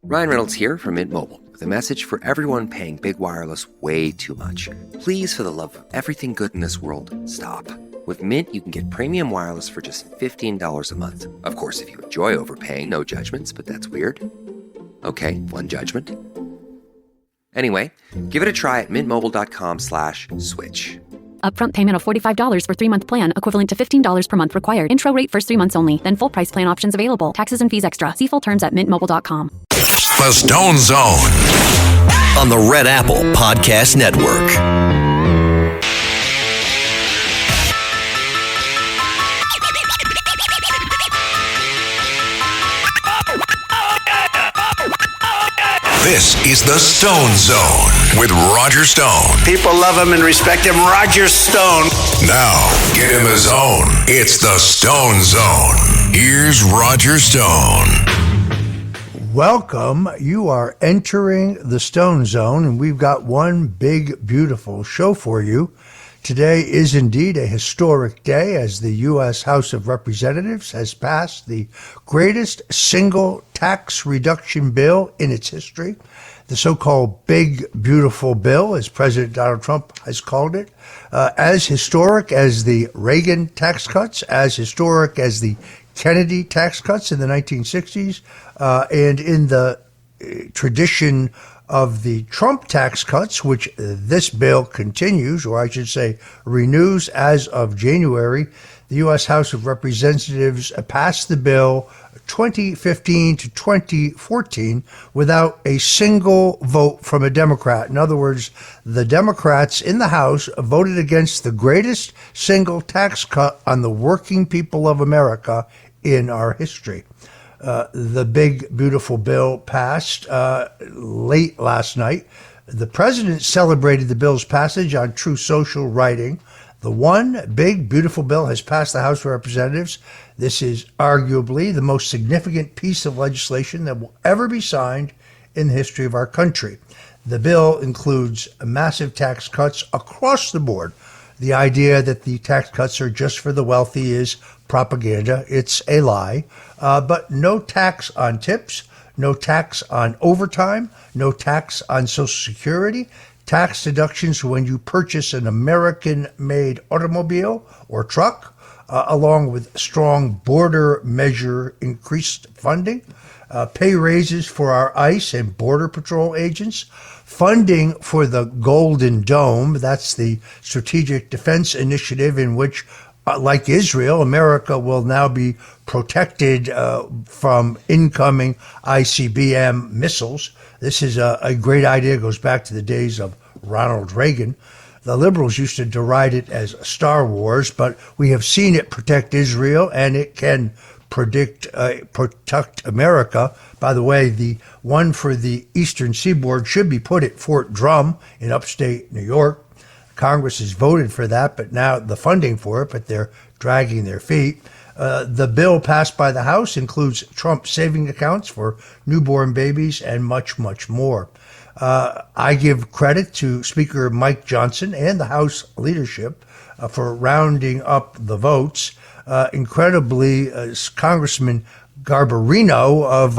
Ryan Reynolds here from Mint Mobile with a message for everyone paying big wireless way too much. Please, for the love of everything good in this world, stop. With Mint, you can get premium wireless for just $15 a month. Of course, if you enjoy overpaying, no judgments, but that's weird. Okay, one judgment. Anyway, give it a try at mintmobile.com/switch. Upfront payment of $45 for 3-month plan, equivalent to $15 per month required. Intro rate first 3 months only, then full price plan options available. Taxes and fees extra. See full terms at mintmobile.com. The Stone Zone on the Red Apple Podcast Network. This is the Stone Zone with Roger Stone. People love him and respect him. Roger Stone. Now, get in the zone. It's the Stone Zone. Here's Roger Stone. Welcome. You are entering the Stone Zone, and we've got one big, beautiful show for you. Today is indeed a historic day as the U.S. House of Representatives has passed the greatest single tax reduction bill in its history, the so-called Big Beautiful Bill, as President Donald Trump has called it, as historic as the Reagan tax cuts, as historic as the Kennedy tax cuts in the 1960s, and in the tradition of the Trump tax cuts, which this bill continues, or I should say renews as of January. The U.S. House of Representatives passed the bill 2015 to 2014 without a single vote from a Democrat. In other words, the Democrats in the House voted against the greatest single tax cut on the working people of America in our history. The Big Beautiful Bill passed late last night. The president celebrated the bill's passage on True Social, writing, "The one big beautiful bill has passed the House of Representatives. This is arguably the most significant piece of legislation that will ever be signed in the history of our country. The bill includes massive tax cuts across the board. The idea that the tax cuts are just for the wealthy is propaganda. It's a lie. But no tax on tips, no tax on overtime, no tax on Social Security, tax deductions when you purchase an American-made automobile or truck, along with strong border measure increased funding, pay raises for our ICE and Border Patrol agents, funding for the Golden Dome, that's the Strategic Defense Initiative in which, like Israel, America will now be protected from incoming ICBM missiles. This is a great idea. It goes back to the days of Ronald Reagan. The liberals used to deride it as Star Wars, but we have seen it protect Israel, and it can protect America. By the way, the one for the Eastern Seaboard should be put at Fort Drum in upstate New York. Congress has voted for that, but now the funding for it, but they're dragging their feet. The bill passed by the House includes Trump saving accounts for newborn babies and much, much more. I give credit to Speaker Mike Johnson and the House leadership for rounding up the votes. Incredibly, Congressman Garbarino of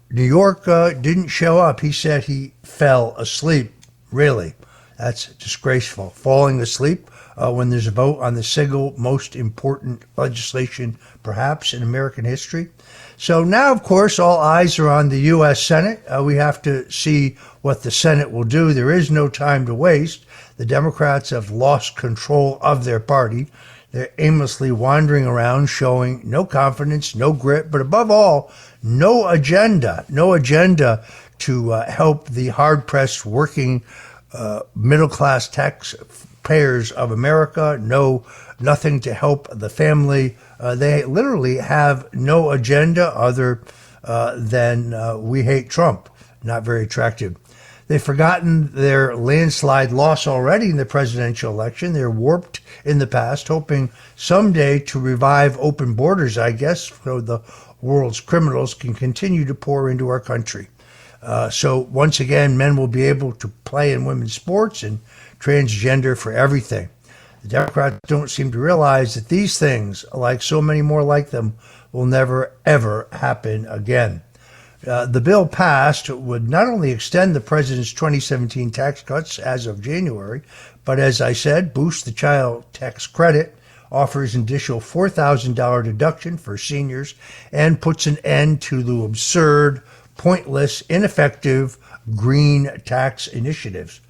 New York didn't show up. He said he fell asleep. Really? That's disgraceful. Falling asleep when there's a vote on the single most important legislation, perhaps, in American history. So now, of course, all eyes are on the U.S. Senate. We have to see what the Senate will do. There is no time to waste. The Democrats have lost control of their party. They're aimlessly wandering around, showing no confidence, no grit, but above all, no agenda to help the hard-pressed working middle-class taxpayers of America. Nothing to help the family. They literally have no agenda other than we hate Trump. Not very attractive. They've forgotten their landslide loss already in the presidential election. They're warped in the past, hoping someday to revive open borders, I guess, so the world's criminals can continue to pour into our country. So once again, men will be able to play in women's sports and transgender for everything. The Democrats don't seem to realize that these things, like so many more like them, will never, ever happen again. The bill passed would not only extend the president's 2017 tax cuts as of January, but as I said, boost the child tax credit, offers an additional $4,000 deduction for seniors, and puts an end to the absurd, pointless, ineffective green tax initiatives.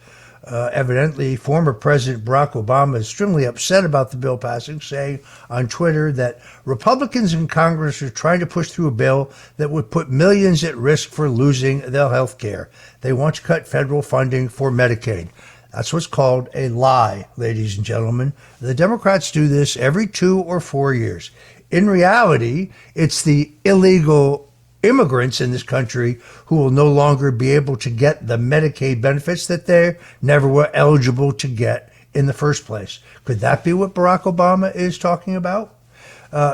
Evidently, former President Barack Obama is extremely upset about the bill passing, saying on Twitter that Republicans in Congress are trying to push through a bill that would put millions at risk for losing their health care. They want to cut federal funding for Medicaid. That's what's called a lie, ladies and gentlemen. The Democrats do this every 2 or 4 years. In reality, it's the illegal immigrants in this country who will no longer be able to get the Medicaid benefits that they never were eligible to get in the first place. Could that be what Barack Obama is talking about?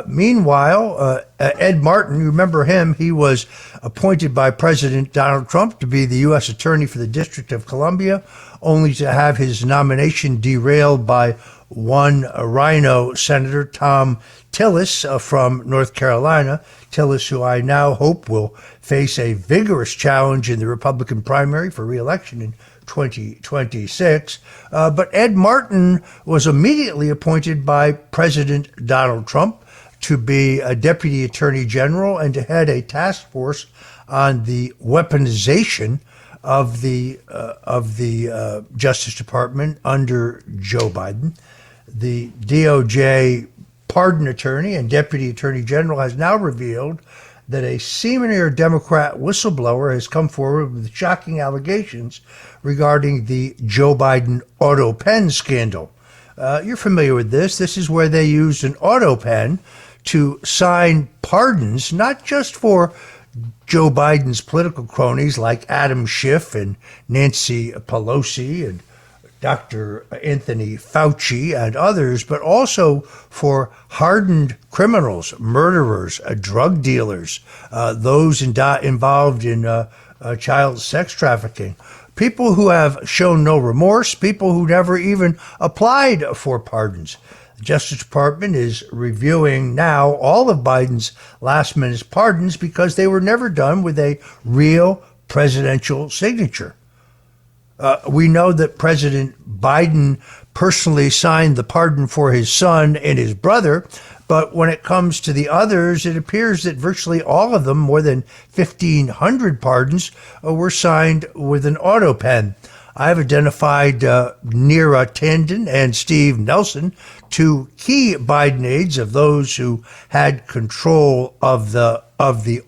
Meanwhile, Ed Martin, you remember him, he was appointed by President Donald Trump to be the U.S. Attorney for the District of Columbia, only to have his nomination derailed by one Rhino Senator, Tom Tillis from North Carolina. Tillis, who I now hope will face a vigorous challenge in the Republican primary for re-election in 2026. But Ed Martin was immediately appointed by President Donald Trump to be a deputy attorney general and to head a task force on the weaponization of the Justice Department under Joe Biden. The DOJ pardon attorney and deputy attorney general has now revealed that a senior Democrat whistleblower has come forward with shocking allegations regarding the Joe Biden auto pen scandal. You're familiar with this. This is where they used an auto pen to sign pardons, not just for Joe Biden's political cronies like Adam Schiff and Nancy Pelosi and Dr. Anthony Fauci and others, but also for hardened criminals, murderers, drug dealers, those involved in child sex trafficking, people who have shown no remorse, people who never even applied for pardons. The Justice Department is reviewing now all of Biden's last-minute pardons because they were never done with a real presidential signature. We know that President Biden personally signed the pardon for his son and his brother, but when it comes to the others, it appears that virtually all of them, more than 1,500 pardons, were signed with an auto pen. I've identified Neera Tanden and Steve Nelson, two key Biden aides of those who had control of the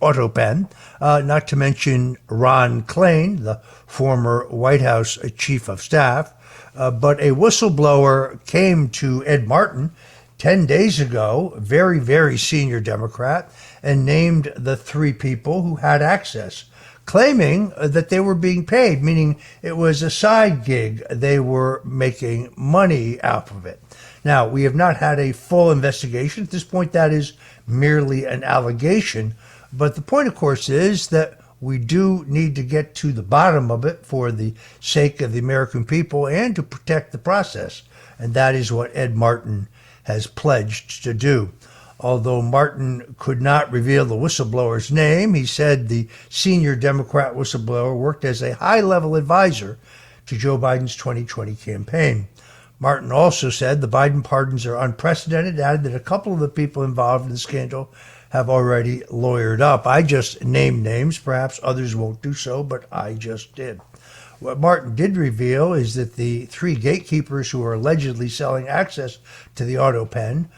auto pen, not to mention Ron Klain, the former White House chief of staff. But a whistleblower came to Ed Martin 10 days ago, very, very senior Democrat, and named the three people who had access, claiming that they were being paid, meaning it was a side gig. They were making money out of it. Now, we have not had a full investigation. At this point, that is merely an allegation. But the point, of course, is that we do need to get to the bottom of it for the sake of the American people and to protect the process. And that is what Ed Martin has pledged to do. Although Martin could not reveal the whistleblower's name, he said the senior Democrat whistleblower worked as a high-level advisor to Joe Biden's 2020 campaign. Martin also said the Biden pardons are unprecedented, added that a couple of the people involved in the scandal have already lawyered up. I just named names. Perhaps others won't do so, but I just did. What Martin did reveal is that the three gatekeepers who are allegedly selling access to the auto pen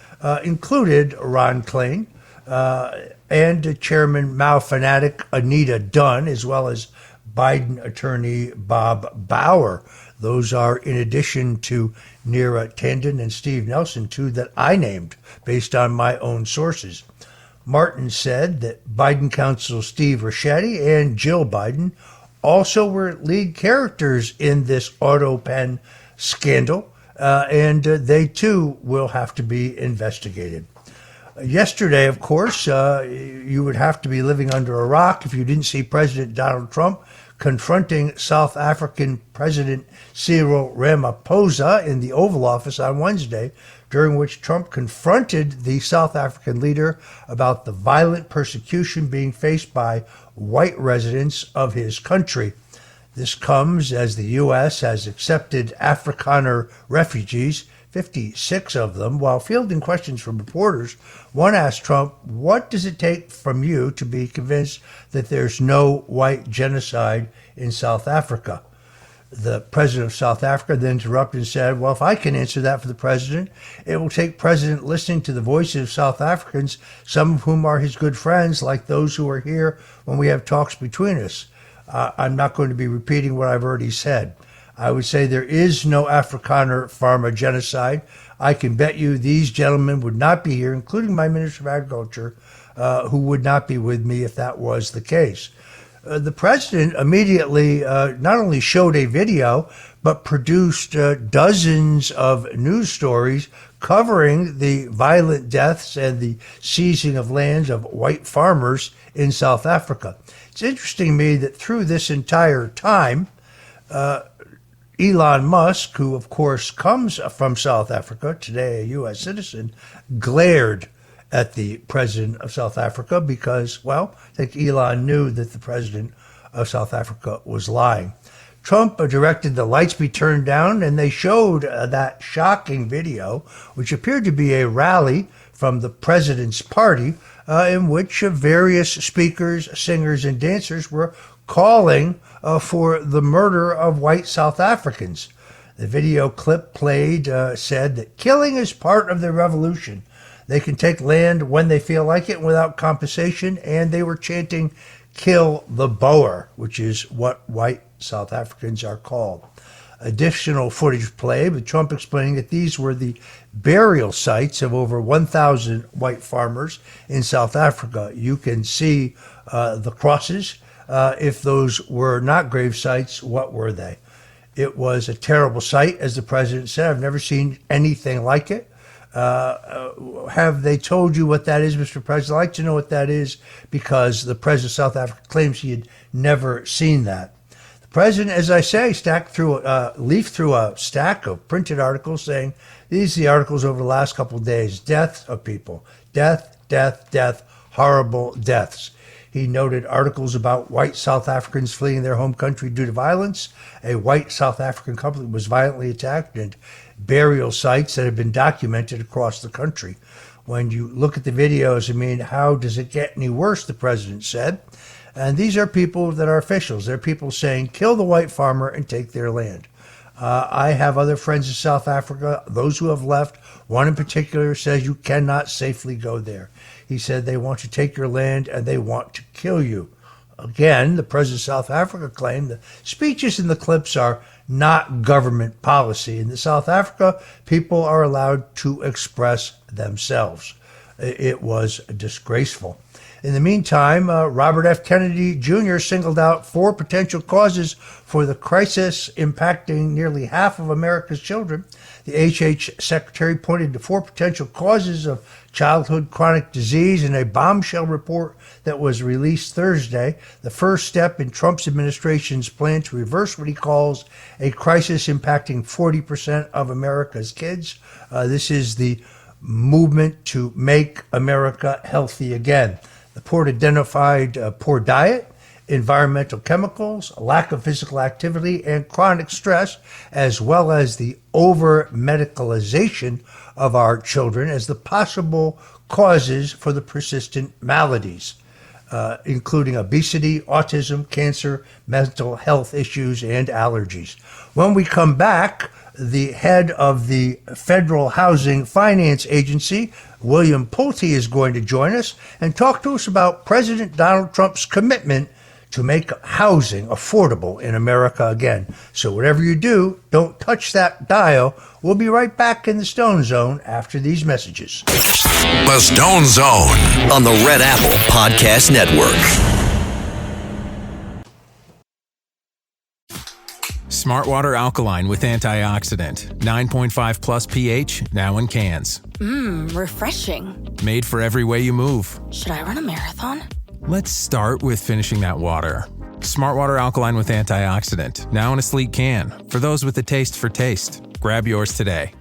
included Ron Klain and Chairman Mao fanatic Anita Dunn, as well as Biden attorney Bob Bauer. Those are in addition to Neera Tanden and Steve Nelson, two that I named based on my own sources. Martin said that Biden counsel Steve Ricchetti and Jill Biden also were lead characters in this auto pen scandal, and they too will have to be investigated. Yesterday, of course, you would have to be living under a rock if you didn't see President Donald Trump confronting South African President Cyril Ramaphosa in the Oval Office on Wednesday during which Trump confronted the South African leader about the violent persecution being faced by white residents of his country. This comes as the U.S. has accepted Afrikaner refugees, 56 of them. While fielding questions from reporters, one asked Trump, "What does it take from you to be convinced that there's no white genocide in South Africa?" The president of South Africa then interrupted and said, "Well, if I can answer that for the president, it will take President listening to the voices of South Africans, some of whom are his good friends, like those who are here when we have talks between us." I'm not going to be repeating what I've already said. I would say there is no Afrikaner farmer genocide. I can bet you these gentlemen would not be here, including my Minister of Agriculture, who would not be with me if that was the case. The president immediately not only showed a video, but produced dozens of news stories covering the violent deaths and the seizing of lands of white farmers in South Africa. It's interesting to me that through this entire time, Elon Musk, who of course comes from South Africa, today a U.S. citizen, glared at the president of South Africa because, well, I think Elon knew that the president of South Africa was lying. Trump directed the lights be turned down, and they showed that shocking video, which appeared to be a rally from the president's party, in which various speakers, singers, and dancers were calling for the murder of white South Africans. The video clip played said that killing is part of the revolution. They can take land when they feel like it without compensation, and they were chanting, "Kill the Boer," which is what white South Africans are called. Additional footage played with Trump explaining that these were the burial sites of over 1,000 white farmers in South Africa. You can see the crosses. If those were not grave sites, what were they? It was a terrible sight, as the president said. I've never seen anything like it. Have they told you what that is, Mr. President? I'd like to know what that is, because the president of South Africa claims he had never seen that. The president, as I say, leafed through a stack of printed articles saying, these are the articles over the last couple of days. Deaths of people. Death, death, death, horrible deaths. He noted articles about white South Africans fleeing their home country due to violence. A white South African couple was violently attacked, and burial sites that have been documented across the country. When you look at the videos, I mean, how does it get any worse, the president said. And these are people that are officials. They're people saying, kill the white farmer and take their land. I have other friends in South Africa, those who have left. One in particular says you cannot safely go there. He said they want to take your land and they want to kill you. Again, the president of South Africa claimed the speeches in the clips are not government policy. In South Africa, people are allowed to express themselves. It was disgraceful. In the meantime, Robert F. Kennedy Jr. singled out 4 potential causes for the crisis impacting nearly half of America's children. The HH secretary pointed to 4 potential causes of childhood chronic disease in a bombshell report that was released Thursday, the first step in Trump's administration's plan to reverse what he calls a crisis impacting 40% of America's kids. This is the movement to make America healthy again. The report identified poor diet, environmental chemicals, lack of physical activity, and chronic stress, as well as the over-medicalization of our children as the possible causes for the persistent maladies, including obesity, autism, cancer, mental health issues, and allergies. When we come back, the head of the Federal Housing Finance Agency, Bill Pulte, is going to join us and talk to us about President Donald Trump's commitment to make housing affordable in America again. So whatever you do, don't touch that dial. We'll be right back in the Stone Zone after these messages. The Stone Zone on the Red Apple Podcast Network. Smart Water Alkaline with antioxidant. 9.5 plus pH, now in cans. Refreshing. Made for every way you move. Should I run a marathon? Let's start with finishing that water. Smart Water Alkaline with antioxidant, now in a sleek can. For those with a taste for taste. Grab yours today.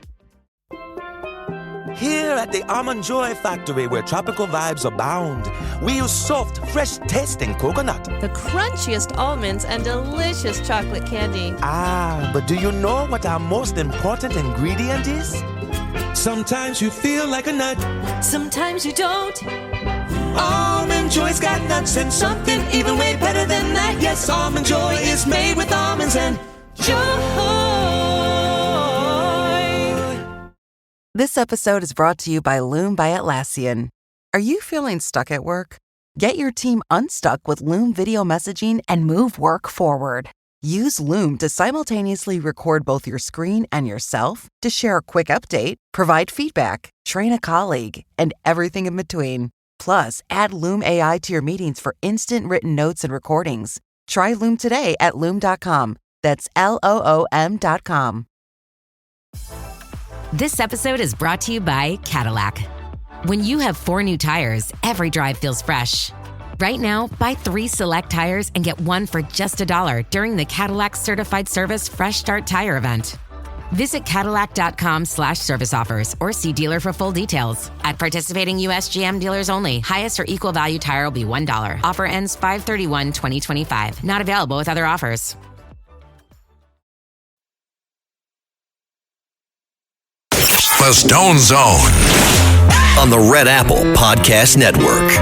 here at the Almond Joy Factory where tropical vibes abound. We use soft, fresh-tasting coconut. The crunchiest almonds and delicious chocolate candy. Ah, but do you know what our most important ingredient is? Sometimes you feel like a nut. Sometimes you don't. Almond Joy's got nuts and something even way better than that. Yes, Almond Joy is made with almonds and joy. This episode is brought to you by Loom by Atlassian. Are you feeling stuck at work? Get your team unstuck with Loom video messaging and move work forward. Use Loom to simultaneously record both your screen and yourself to share a quick update, provide feedback, train a colleague, and everything in between. Plus, add Loom AI to your meetings for instant written notes and recordings. Try Loom today at Loom.com. That's LOOM.com. This episode is brought to you by Cadillac. When you have 4 new tires, every drive feels fresh. Right now, buy 3 select tires and get 1 for just $1 during the Cadillac Certified Service Fresh Start Tire event. Visit Cadillac.com/service offers or see dealer for full details. At participating U.S. GM dealers only. Highest or equal value tire will be $1. Offer ends 5/31/2025. Not available with other offers. The Stone Zone on the Red Apple Podcast Network.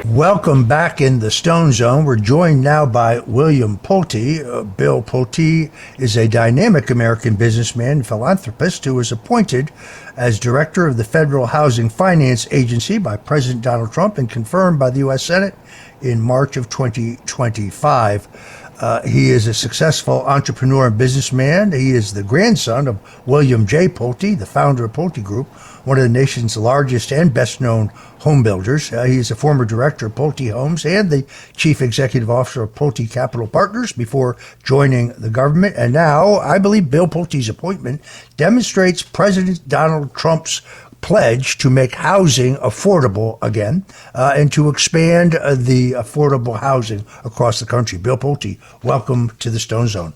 Welcome back in the Stone Zone. We're joined now by William Pulte. Bill Pulte is a dynamic American businessman and philanthropist who was appointed as director of the Federal Housing Finance Agency by President Donald Trump and confirmed by the U.S. Senate in March of 2025. He is a successful entrepreneur and businessman. He is the grandson of William J. Pulte, the founder of Pulte Group, one of the nation's largest and best-known home builders. He is a former director of Pulte Homes and the chief executive officer of Pulte Capital Partners before joining the government. And now, I believe Bill Pulte's appointment demonstrates President Donald Trump's pledge to make housing affordable again and to expand the affordable housing across the country. Bill Pulte, welcome to the Stone Zone.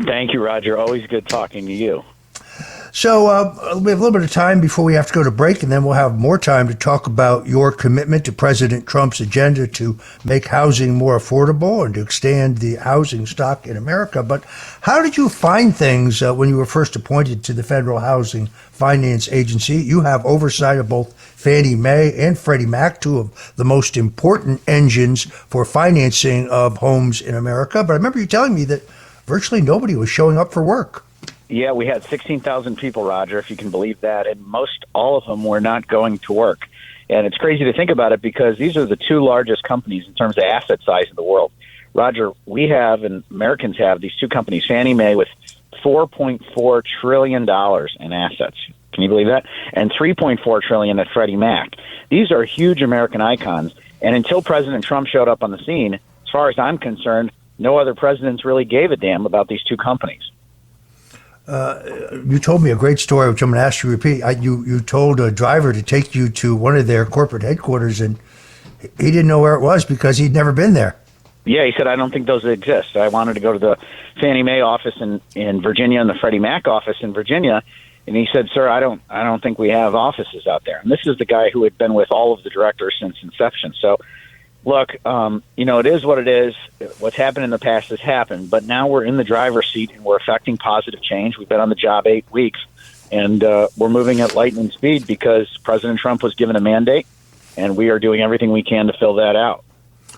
Thank you, Roger. Always good talking to you. So we have a little bit of time before we have to go to break, and then we'll have more time to talk about your commitment to President Trump's agenda to make housing more affordable and to extend the housing stock in America. But how did you find things when you were first appointed to the Federal Housing Finance Agency? You have oversight of both Fannie Mae and Freddie Mac, 2 of the most important engines for financing of homes in America. But I remember you telling me that virtually nobody was showing up for work. Yeah, we had 16,000 people, Roger, if you can believe that, and most all of them were not going to work. And it's crazy to think about it because these are the 2 largest companies in terms of asset size in the world. Roger, we have, and Americans have, these 2 companies, Fannie Mae with $4.4 trillion in assets. Can you believe that? And $3.4 trillion at Freddie Mac. These are huge American icons. And until President Trump showed up on the scene, as far as I'm concerned, no other presidents really gave a damn about these 2 companies. You told me a great story, which I'm going to ask you to repeat. You told a driver to take you to one of their corporate headquarters, and he didn't know where it was because he'd never been there. Yeah, he said, I don't think those exist. I wanted to go to the Fannie Mae office in Virginia and the Freddie Mac office in Virginia, and he said, sir, I don't think we have offices out there. And this is the guy who had been with all of the directors since inception. So, look, it is what it is. What's happened in the past has happened, but now we're in the driver's seat and we're affecting positive change. We've been on the job 8 weeks, and we're moving at lightning speed because President Trump was given a mandate, and we are doing everything we can to fill that out.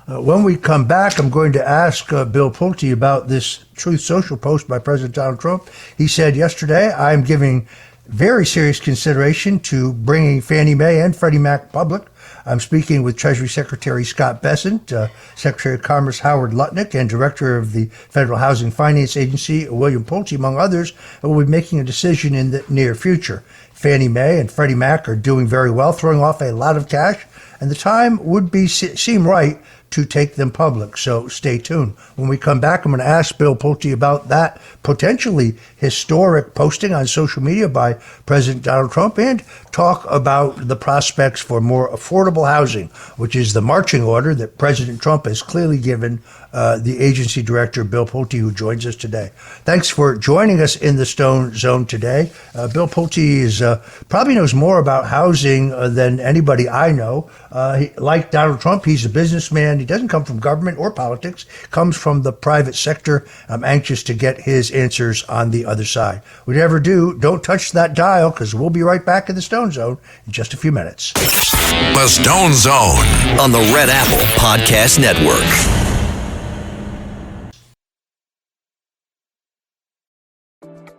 When we come back, I'm going to ask Bill Pulte about this Truth Social post by President Donald Trump. He said yesterday, I'm giving very serious consideration to bringing Fannie Mae and Freddie Mac public. I'm speaking with Treasury Secretary Scott Bessent, Secretary of Commerce Howard Lutnick, and Director of the Federal Housing Finance Agency, William Pulte, among others, and we'll be making a decision in the near future. Fannie Mae and Freddie Mac are doing very well, throwing off a lot of cash, and the time would seem right to take them public. So stay tuned. When we come back, I'm going to ask Bill Pulte about that potentially historic posting on social media by President Donald Trump and talk about the prospects for more affordable housing, which is the marching order that President Trump has clearly given the agency director, Bill Pulte, who joins us today. Thanks for joining us in the Stone Zone today. Bill Pulte is probably knows more about housing than anybody I know. Like Donald Trump, he's a businessman. He doesn't come from government or politics, comes from the private sector. I'm anxious to get his answers on the other side. Whatever do, don't touch that dial, because we'll be right back in the Stone Zone in just a few minutes. The Stone Zone on the Red Apple Podcast Network.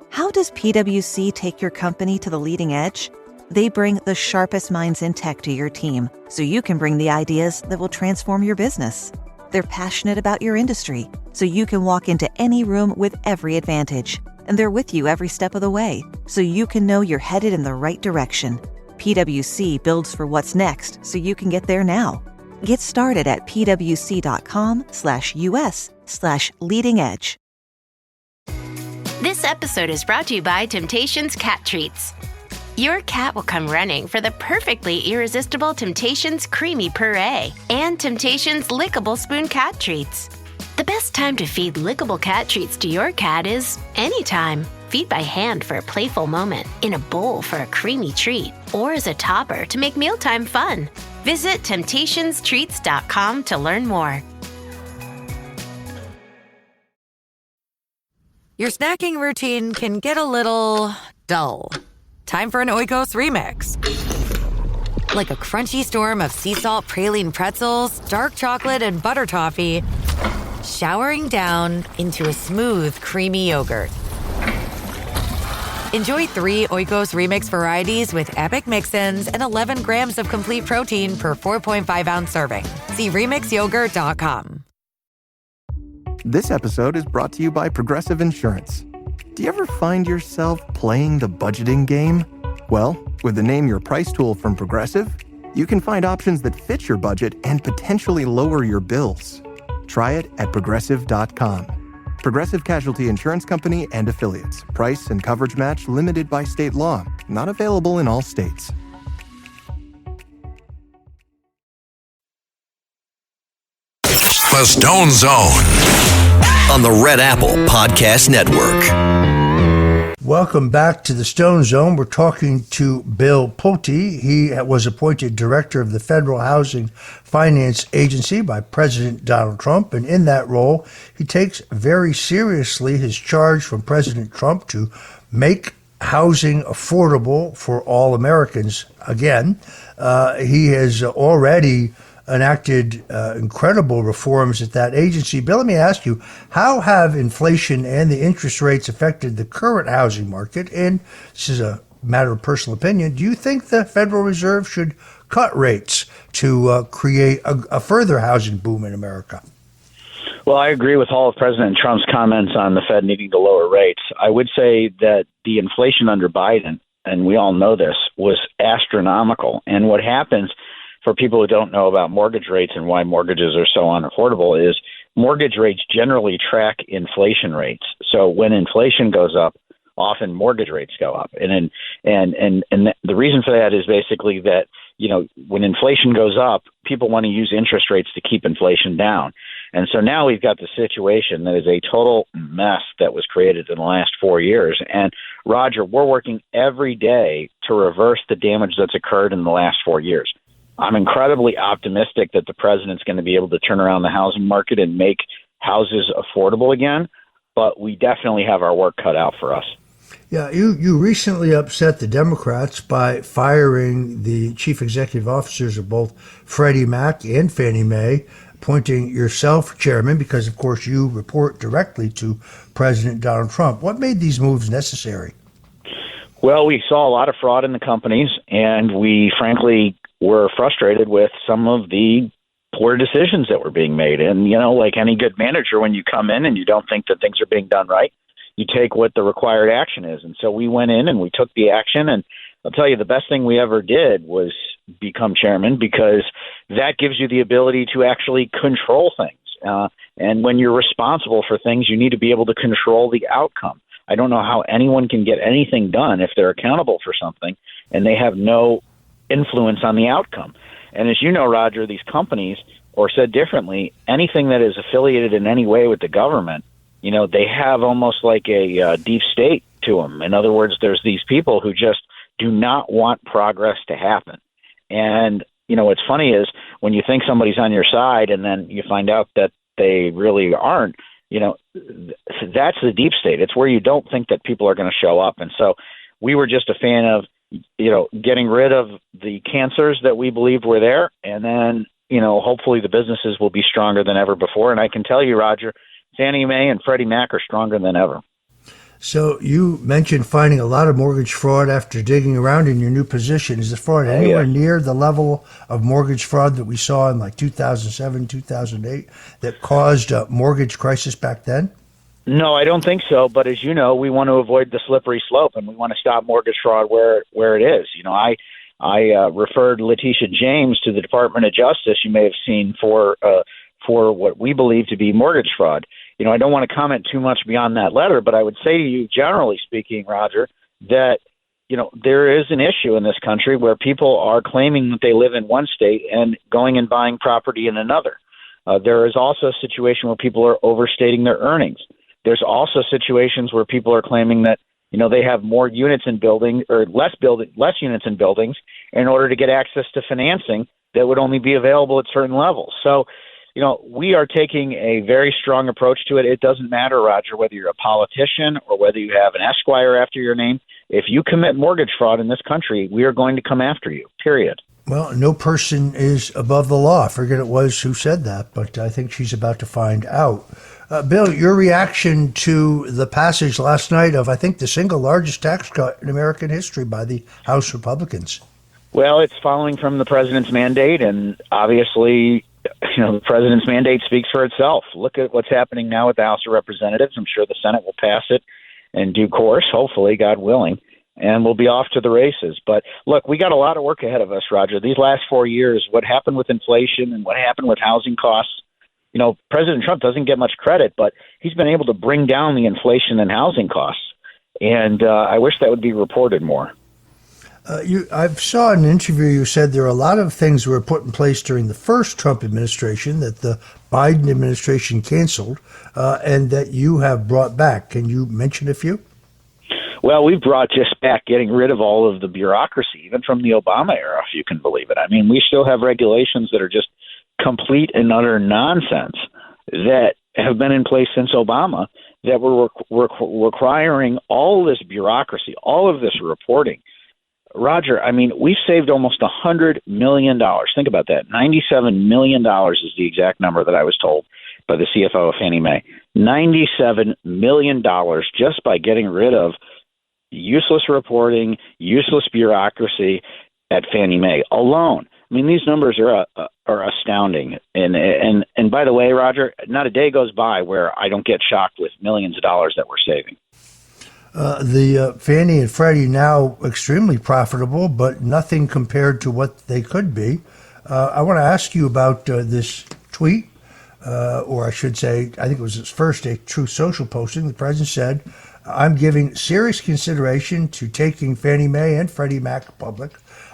How does PwC take your company to the leading edge? They bring the sharpest minds in tech to your team, so you can bring the ideas that will transform your business. They're passionate about your industry, so you can walk into any room with every advantage. And they're with you every step of the way, so you can know you're headed in the right direction. PwC builds for what's next, so you can get there now. Get started at pwc.com/us/leading edge. This episode is brought to you by Temptations Cat Treats. Your cat will come running for the perfectly irresistible Temptations Creamy Puree and Temptations Lickable Spoon Cat Treats. The best time to feed lickable cat treats to your cat is anytime. Feed by hand for a playful moment, in a bowl for a creamy treat, or as a topper to make mealtime fun. Visit TemptationsTreats.com to learn more. Your snacking routine can get a little dull. Time for an Oikos remix. Like a crunchy storm of sea salt praline pretzels, dark chocolate, and butter toffee, showering down into a smooth, creamy yogurt. Enjoy 3 Oikos remix varieties with epic mix-ins and 11 grams of complete protein per 4.5-ounce serving. See remixyogurt.com. This episode is brought to you by Progressive Insurance. Do you ever find yourself playing the budgeting game? Well, with the Name Your Price tool from Progressive, you can find options that fit your budget and potentially lower your bills. Try it at Progressive.com. Progressive Casualty Insurance Company and Affiliates. Price and coverage match limited by state law. Not available in all states. The Stone Zone on the Red Apple Podcast Network. Welcome back to the Stone Zone. We're talking to Bill Pulte. He was appointed director of the Federal Housing Finance Agency by President Donald Trump. And in that role, he takes very seriously his charge from President Trump to make housing affordable for all Americans. Again, he has already enacted incredible reforms at that agency. Bill, let me ask you, how have inflation and the interest rates affected the current housing market? And this is a matter of personal opinion. Do you think the Federal Reserve should cut rates to create a further housing boom in America? Well, I agree with all of President Trump's comments on the Fed needing to lower rates. I would say that the inflation under Biden, and we all know this, was astronomical. And what happens for people who don't know about mortgage rates and why mortgages are so unaffordable is mortgage rates generally track inflation rates. So when inflation goes up, often mortgage rates go up. And the reason for that is basically that, you know, when inflation goes up, people want to use interest rates to keep inflation down. And so now we've got the situation that is a total mess that was created in the last 4 years. And Roger, we're working every day to reverse the damage that's occurred in the last 4 years. I'm incredibly optimistic that the president's going to be able to turn around the housing market and make houses affordable again, but we definitely have our work cut out for us. Yeah, you recently upset the Democrats by firing the chief executive officers of both Freddie Mac and Fannie Mae, appointing yourself chairman because, of course, you report directly to President Donald Trump. What made these moves necessary? Well, we saw a lot of fraud in the companies, and we frankly were frustrated with some of the poor decisions that were being made. And, you know, like any good manager, when you come in and you don't think that things are being done right, you take what the required action is. And so we went in and we took the action. And I'll tell you, the best thing we ever did was become chairman because that gives you the ability to actually control things. And when you're responsible for things, you need to be able to control the outcome. I don't know how anyone can get anything done if they're accountable for something and they have no influence on the outcome. And as you know, Roger, these companies, or said differently, anything that is affiliated in any way with the government, they have almost like a deep state to them. In other words, there's these people who just do not want progress to happen. And, what's funny is when you think somebody's on your side and then you find out that they really aren't, that's the deep state. It's where you don't think that people are going to show up. And so we were just a fan of, getting rid of the cancers that we believed were there. And then, hopefully the businesses will be stronger than ever before. And I can tell you, Roger, Fannie Mae and Freddie Mac are stronger than ever. So you mentioned finding a lot of mortgage fraud after digging around in your new position. Is the fraud anywhere near the level of mortgage fraud that we saw in like 2007, 2008 that caused a mortgage crisis back then? No, I don't think so. But as you know, we want to avoid the slippery slope, and we want to stop mortgage fraud where it is. I referred Letitia James to the Department of Justice. You may have seen for what we believe to be mortgage fraud. I don't want to comment too much beyond that letter, but I would say to you, generally speaking, Roger, that, there is an issue in this country where people are claiming that they live in one state and going and buying property in another. There is also a situation where people are overstating their earnings. There's also situations where people are claiming that, they have more units in buildings or less units in buildings in order to get access to financing that would only be available at certain levels. So, we are taking a very strong approach to it. It doesn't matter, Roger, whether you're a politician or whether you have an Esquire after your name. If you commit mortgage fraud in this country, we are going to come after you, period. Well, no person is above the law. I forget it was who said that, but I think she's about to find out. Bill, your reaction to the passage last night of, I think, the single largest tax cut in American history by the House Republicans? Well, it's following from the president's mandate, and obviously, the president's mandate speaks for itself. Look at what's happening now with the House of Representatives. I'm sure the Senate will pass it in due course, hopefully, God willing, and we'll be off to the races. But look, we got a lot of work ahead of us, Roger. These last 4 years, what happened with inflation and what happened with housing costs, President Trump doesn't get much credit, but he's been able to bring down the inflation and housing costs. And I wish that would be reported more. I saw in an interview you said there are a lot of things that were put in place during the first Trump administration that the Biden administration canceled and that you have brought back. Can you mention a few? Well, we've brought just back getting rid of all of the bureaucracy, even from the Obama era, if you can believe it. I mean, we still have regulations that are just complete and utter nonsense that have been in place since Obama that were requiring all this bureaucracy, all of this reporting. Roger, I mean, we've saved almost $100 million. Think about that. $97 million is the exact number that I was told by the CFO of Fannie Mae. $97 million just by getting rid of useless reporting, useless bureaucracy at Fannie Mae alone. I mean, these numbers are astounding. And by the way, Roger, not a day goes by where I don't get shocked with millions of dollars that we're saving. The Fannie and Freddie now extremely profitable, but nothing compared to what they could be. I want to ask you about this tweet, or I should say, I think it was his first a Truth Social posting. The president said, "I'm giving serious consideration to taking Fannie Mae and Freddie Mac public.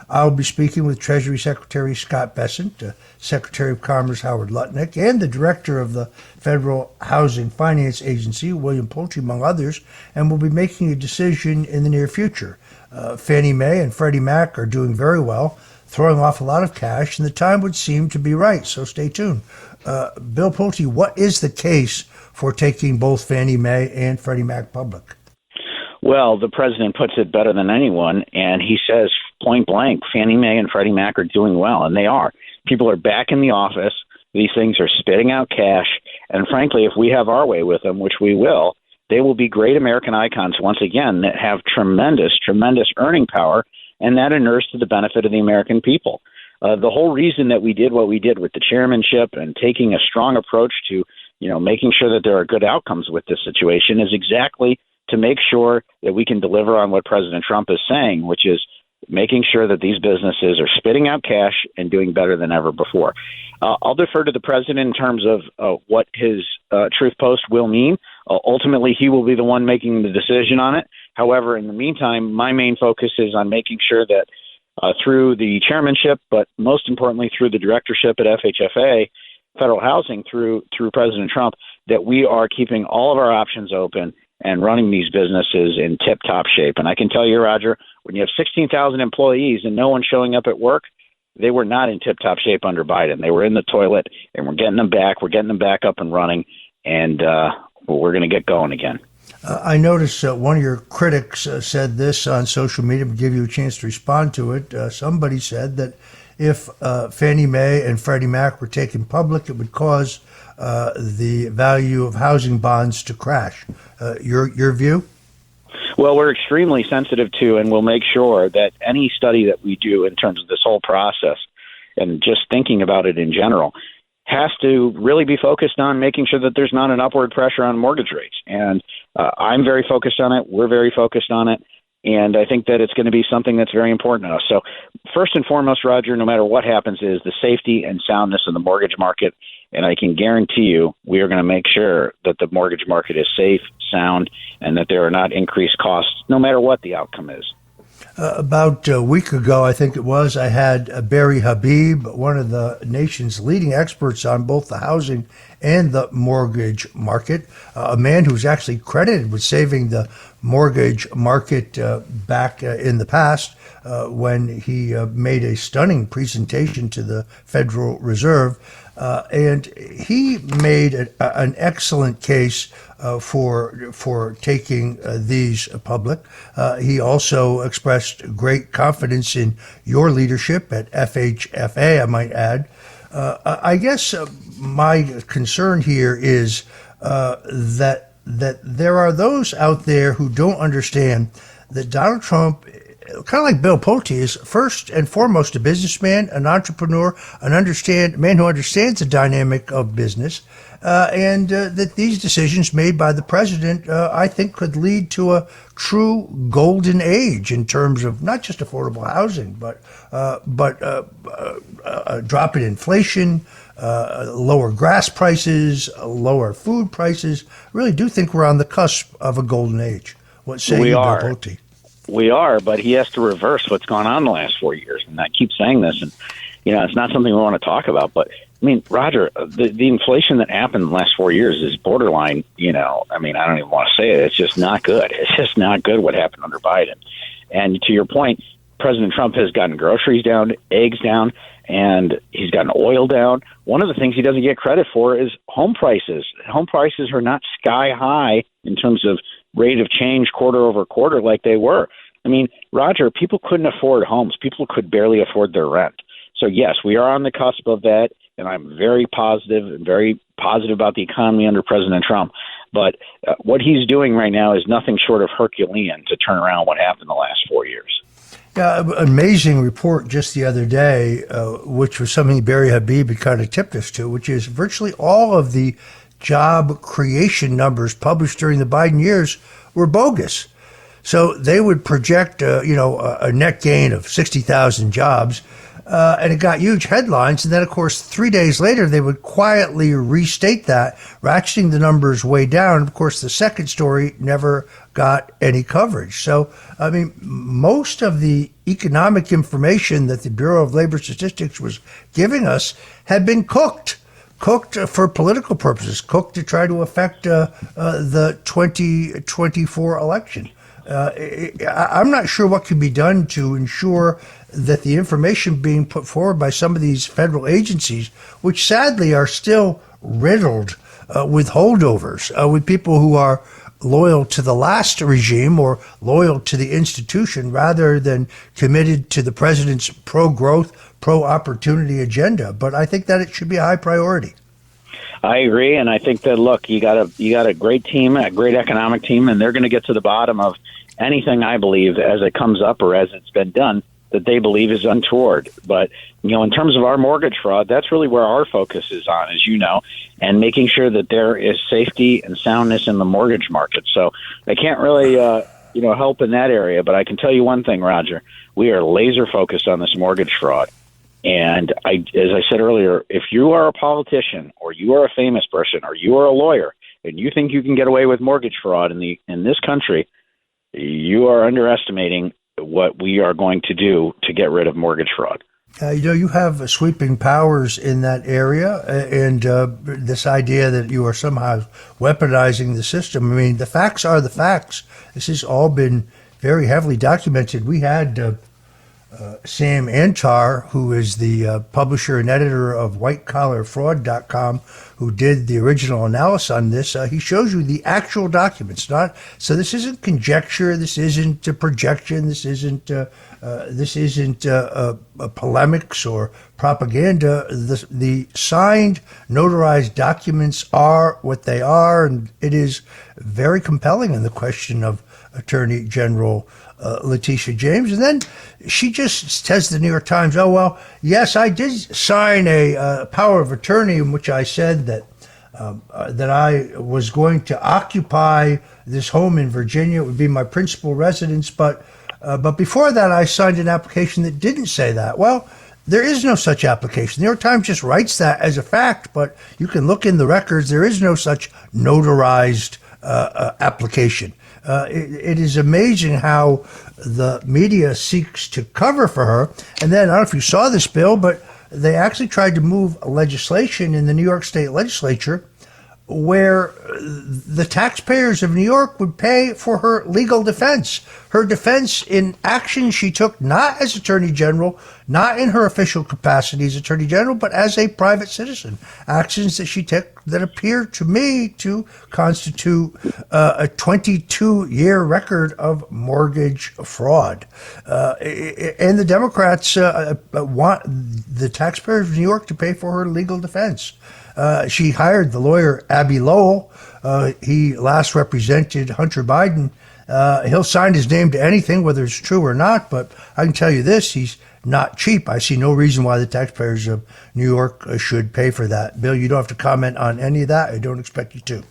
I'll be speaking with Treasury Secretary Scott Bessent, Secretary of Commerce Howard Lutnick, and the Director of the Federal Housing Finance Agency, William Pulte, among others, and we'll be making a decision in the near future. Fannie Mae and Freddie Mac are doing very well, throwing off a lot of cash, and the time would seem to be right, so stay tuned." Bill Pulte, what is the case for taking both Fannie Mae and Freddie Mac public? Well, the president puts it better than anyone, and he says point blank, Fannie Mae and Freddie Mac are doing well, and they are. People are back in the office. These things are spitting out cash, and frankly, if we have our way with them, which we will, they will be great American icons once again that have tremendous, tremendous earning power, and that inures to the benefit of the American people. The whole reason that we did what we did with the chairmanship and taking a strong approach to, making sure that there are good outcomes with this situation is exactly to make sure that we can deliver on what President Trump is saying, which is making sure that these businesses are spitting out cash and doing better than ever before. I'll defer to the president in terms of what his truth post will mean. Ultimately, he will be the one making the decision on it. However, in the meantime, my main focus is on making sure that through the chairmanship, but most importantly through the directorship at FHFA, Federal Housing, through President Trump, that we are keeping all of our options open and running these businesses in tip-top shape. And I can tell you, Roger, when you have 16,000 employees and no one showing up at work, they were not in tip-top shape under Biden. They were in the toilet, and we're getting them back. We're getting them back up and running, and we're going to get going again. I noticed one of your critics said this on social media, to give you a chance to respond to it. Somebody said that if Fannie Mae and Freddie Mac were taken public, it would cause the value of housing bonds to crash. Your view? Well, we're extremely sensitive to, and we'll make sure that any study that we do in terms of this whole process and just thinking about it in general has to really be focused on making sure that there's not an upward pressure on mortgage rates. And I'm very focused on it. We're very focused on it. And I think that it's going to be something that's very important to us. So first and foremost, Roger, no matter what happens, is the safety and soundness of the mortgage market. And I can guarantee you we are going to make sure that the mortgage market is safe, sound, and that there are not increased costs, no matter what the outcome is. About a week ago, I think it was, I had Barry Habib, one of the nation's leading experts on both the housing and the mortgage market, a man who's actually credited with saving the mortgage market back in the past when he made a stunning presentation to the Federal Reserve. And he made an excellent case for taking these public. He also expressed great confidence in your leadership at FHFA, I might add. I guess my concern here is that there are those out there who don't understand that Donald Trump, kind of like Bill Pulte, is first and foremost a businessman, an entrepreneur, man who understands the dynamic of business, and that these decisions made by the president, I think, could lead to a true golden age in terms of not just affordable housing, but a drop in inflation, lower gas prices, lower food prices. I really do think we're on the cusp of a golden age. What say you, Bill Pulte? We are, but he has to reverse what's gone on the last 4 years. And I keep saying this, and, it's not something we want to talk about. But, Roger, the inflation that happened in the last 4 years is borderline, I don't even want to say it. It's just not good. It's just not good what happened under Biden. And to your point, President Trump has gotten groceries down, eggs down, and he's gotten oil down. One of the things he doesn't get credit for is home prices. Home prices are not sky high in terms of rate of change quarter over quarter like they were. Roger, people couldn't afford homes. People could barely afford their rent. So, yes, we are on the cusp of that, and I'm very positive about the economy under President Trump. But what he's doing right now is nothing short of Herculean to turn around what happened the last 4 years. Yeah, amazing report just the other day, which was something Barry Habib kind of tipped us to, which is virtually all of the job creation numbers published during the Biden years were bogus. So they would project, a net gain of 60,000 jobs, and it got huge headlines. And then, of course, 3 days later, they would quietly restate that, ratcheting the numbers way down. Of course, the second story never got any coverage. So, most of the economic information that the Bureau of Labor Statistics was giving us had been cooked for political purposes, cooked to try to affect the 2024 election. I'm not sure what can be done to ensure that the information being put forward by some of these federal agencies, which sadly are still riddled with holdovers, with people who are loyal to the last regime or loyal to the institution rather than committed to the president's pro-growth, pro-opportunity agenda. But I think that it should be a high priority. I agree, and I think that, look, you got a great team, a great economic team, and they're going to get to the bottom of anything, I believe, as it comes up or as it's been done that they believe is untoward. But, in terms of our mortgage fraud, that's really where our focus is on, as you know, and making sure that there is safety and soundness in the mortgage market. So I can't really help in that area. But I can tell you one thing, Roger, we are laser focused on this mortgage fraud. And as I said earlier, if you are a politician or you are a famous person or you are a lawyer and you think you can get away with mortgage fraud in this country, you are underestimating what we are going to do to get rid of mortgage fraud. You have sweeping powers in that area, and this idea that you are somehow weaponizing the system. I mean, the facts are the facts. This has all been very heavily documented. We had Sam Antar, who is the publisher and editor of WhiteCollarFraud.com, who did the original analysis on this. He shows you the actual documents. So this isn't conjecture. This isn't a projection. This isn't polemics or propaganda. The signed, notarized documents are what they are, and it is very compelling in the question of Attorney General Letitia James. And then she just says to the New York Times, oh, well, yes, I did sign a power of attorney in which I said that I was going to occupy this home in Virginia. It would be my principal residence. But before that, I signed an application that didn't say that. Well, there is no such application. The New York Times just writes that as a fact, but you can look in the records. There is no such notarized application. It is amazing how the media seeks to cover for her. And then, I don't know if you saw this, Bill, but they actually tried to move legislation in the New York State legislature where the taxpayers of New York would pay for her legal defense. Her defense in actions she took not as Attorney General, not in her official capacity as Attorney General, but as a private citizen. Actions that she took that appear to me to constitute a 22-year record of mortgage fraud. And the Democrats want the taxpayers of New York to pay for her legal defense. She hired the lawyer Abby Lowell. He last represented Hunter Biden. He'll sign his name to anything, whether it's true or not, but I can tell you this, he's not cheap. I see no reason why the taxpayers of New York should pay for that. Bill, you don't have to comment on any of that. I don't expect you to.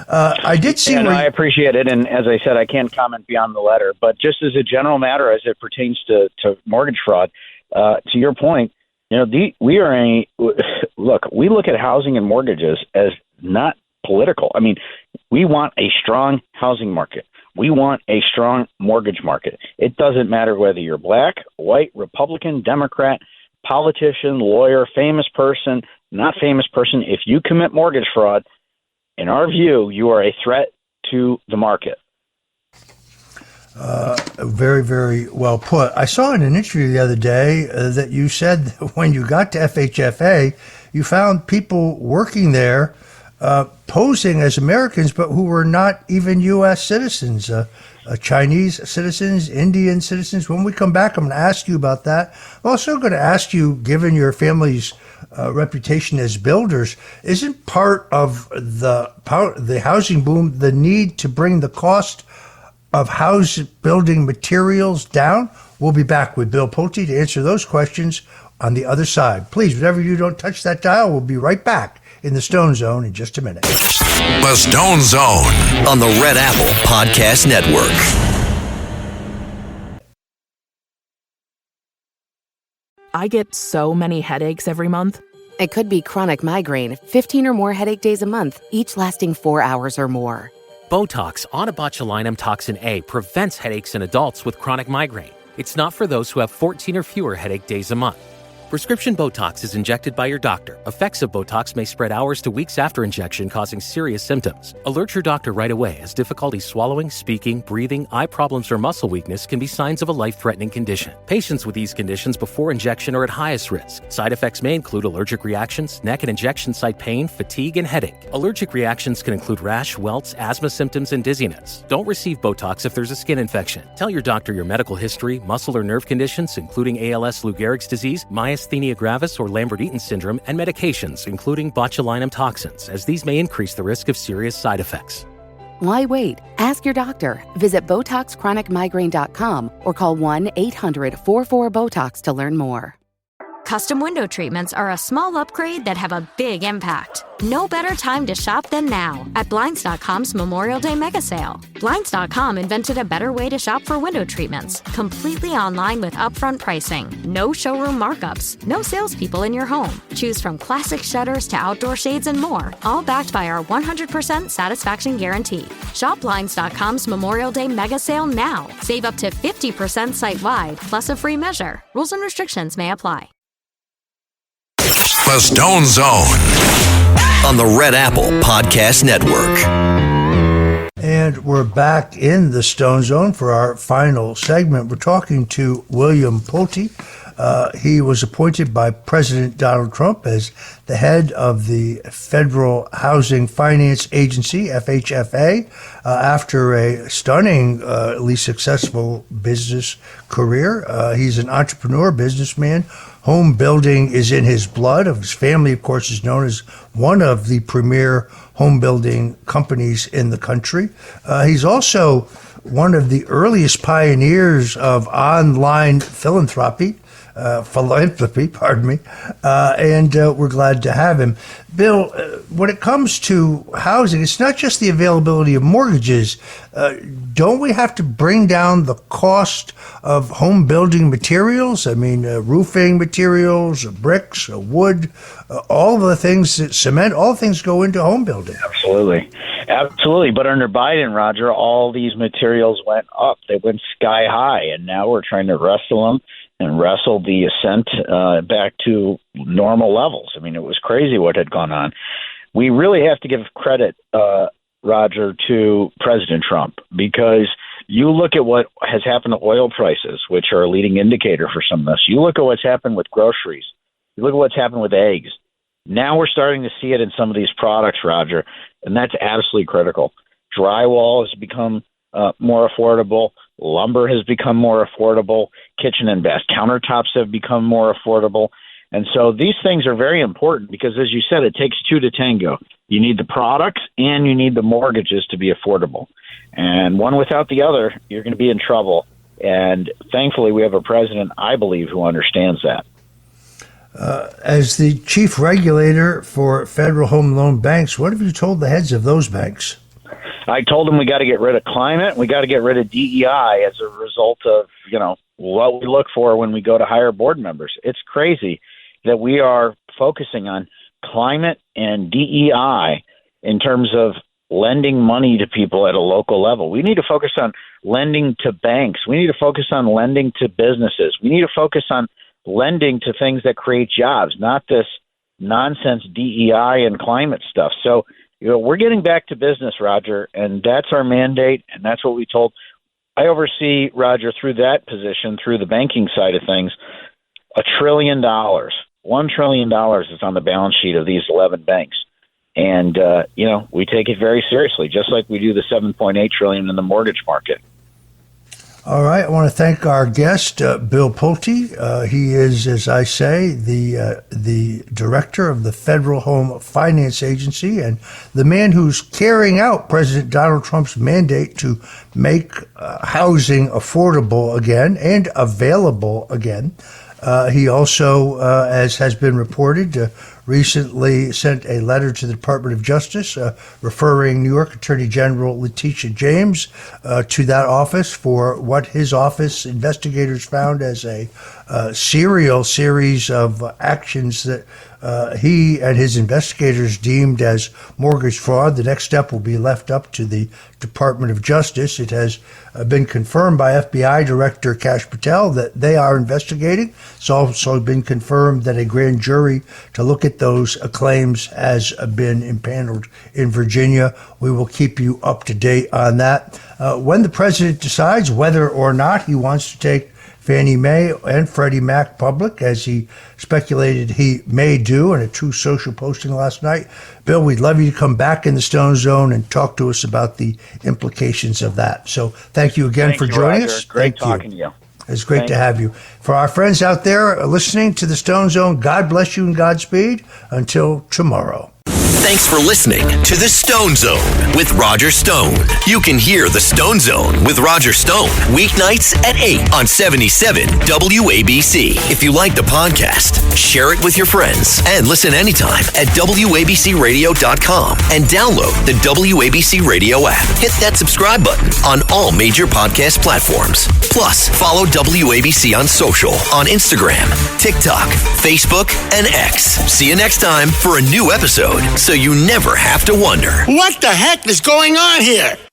I did see... And I appreciate it, and as I said, I can't comment beyond the letter, but just as a general matter, as it pertains to mortgage fraud, to your point, we look at housing and mortgages as not political. I mean, we want a strong housing market. We want a strong mortgage market. It doesn't matter whether you're black, white, Republican, Democrat, politician, lawyer, famous person, not famous person. If you commit mortgage fraud, in our view, you are a threat to the market. Very, very well put. I saw in an interview the other day that you said that when you got to FHFA, you found people working there posing as Americans, but who were not even U.S. citizens, Chinese citizens, Indian citizens. When we come back, I'm going to ask you about that. I'm also going to ask you, given your family's reputation as builders, isn't part of the housing boom the need to bring the cost of house building materials down? We'll be back with Bill Pulte to answer those questions on the other side. Please, whenever you don't touch that dial, we'll be right back in the Stone Zone in just a minute. The Stone Zone on the Red Apple Podcast Network. I get so many headaches every month. It could be chronic migraine, 15 or more headache days a month, each lasting 4 hours or more. Botox, onabotulinum toxin A, prevents headaches in adults with chronic migraine. It's not for those who have 14 or fewer headache days a month. Prescription Botox is injected by your doctor. Effects of Botox may spread hours to weeks after injection, causing serious symptoms. Alert your doctor right away, as difficulty swallowing, speaking, breathing, eye problems, or muscle weakness can be signs of a life-threatening condition. Patients with these conditions before injection are at highest risk. Side effects may include allergic reactions, neck and injection site pain, fatigue, and headache. Allergic reactions can include rash, welts, asthma symptoms, and dizziness. Don't receive Botox if there's a skin infection. Tell your doctor your medical history, muscle or nerve conditions, including ALS, Lou Gehrig's disease, myasthenia gravis, or Lambert-Eaton syndrome, and medications, including botulinum toxins, as these may increase the risk of serious side effects. Why wait? Ask your doctor. Visit BotoxChronicMigraine.com or call 1-800-44-BOTOX to learn more. Custom window treatments are a small upgrade that have a big impact. No better time to shop than now at Blinds.com's Memorial Day Mega Sale. Blinds.com invented a better way to shop for window treatments, completely online with upfront pricing, no showroom markups, no salespeople in your home. Choose from classic shutters to outdoor shades and more, all backed by our 100% satisfaction guarantee. Shop Blinds.com's Memorial Day Mega Sale now. Save up to 50% site-wide, plus a free measure. Rules and restrictions may apply. The Stone Zone on the Red Apple Podcast Network. And we're back in the Stone Zone for our final segment. We're talking to William Pulte. He was appointed by President Donald Trump as the head of the Federal Housing Finance Agency, FHFA, after a stunningly successful business career. He's an entrepreneur, businessman. Home building is in his blood. His family, of course, is known as one of the premier home building companies in the country. He's also one of the earliest pioneers of online philanthropy, and we're glad to have him. Bill, when it comes to housing, it's not just the availability of mortgages. Don't we have to bring down the cost of home building materials? I mean, roofing materials, bricks, wood, all the things, cement, all things go into home building. Absolutely. But under Biden, Roger, all these materials went up. They went sky high, and now we're trying to wrestle the ascent back to normal levels. I mean, it was crazy what had gone on. We really have to give credit, Roger, to President Trump, because you look at what has happened to oil prices, which are a leading indicator for some of this. You look at what's happened with groceries. You look at what's happened with eggs. Now we're starting to see it in some of these products, Roger, and that's absolutely critical. Drywall has become more affordable. Lumber has become more affordable. Kitchen and bath countertops have become more affordable. And so these things are very important because, as you said, it takes two to tango. You need the products and you need the mortgages to be affordable. And one without the other, you're going to be in trouble. And thankfully, we have a president, I believe, who understands that. As the chief regulator for federal home loan banks, what have you told the heads of those banks? I told them we got to get rid of climate. We got to get rid of DEI as a result of, what we look for when we go to hire board members. It's crazy that we are focusing on climate and DEI in terms of lending money to people at a local level. We need to focus on lending to banks. We need to focus on lending to businesses. We need to focus on lending to things that create jobs, not this nonsense DEI and climate stuff. So, we're getting back to business, Roger, and that's our mandate, and that's what we told. I oversee, Roger, through that position, through the banking side of things, $1 trillion. $1 trillion is on the balance sheet of these 11 banks. And, we take it very seriously, just like we do the $7.8 trillion in the mortgage market. All right. I want to thank our guest, Bill Pulte. He is, as I say, the director of the Federal Home Finance Agency and the man who's carrying out President Donald Trump's mandate to make housing affordable again and available again. He also, as has been reported, recently sent a letter to the Department of Justice referring New York Attorney General Letitia James to that office for what his office investigators found as a serial series of actions that he and his investigators deemed as mortgage fraud. The next step will be left up to the Department of Justice. It has been confirmed by FBI Director Kash Patel that they are investigating. It's also been confirmed that a grand jury to look at those claims has been impaneled in Virginia. We will keep you up to date on that. When the president decides whether or not he wants to take Fannie Mae and Freddie Mac public, as he speculated he may do in a Truth Social posting last night. Bill, we'd love you to come back in the Stone Zone and talk to us about the implications of that. So thank you again for joining us. Great talking to you. It's great to have you. For our friends out there listening to the Stone Zone, God bless you and Godspeed. Until tomorrow. Thanks for listening to The Stone Zone with Roger Stone. You can hear The Stone Zone with Roger Stone weeknights at 8 on 77 WABC. If you like the podcast, share it with your friends and listen anytime at WABCRadio.com and download the WABC Radio app. Hit that subscribe button on all major podcast platforms. Plus, follow WABC on social on Instagram, TikTok, Facebook, and X. See you next time for a new episode so you never have to wonder. What the heck is going on here?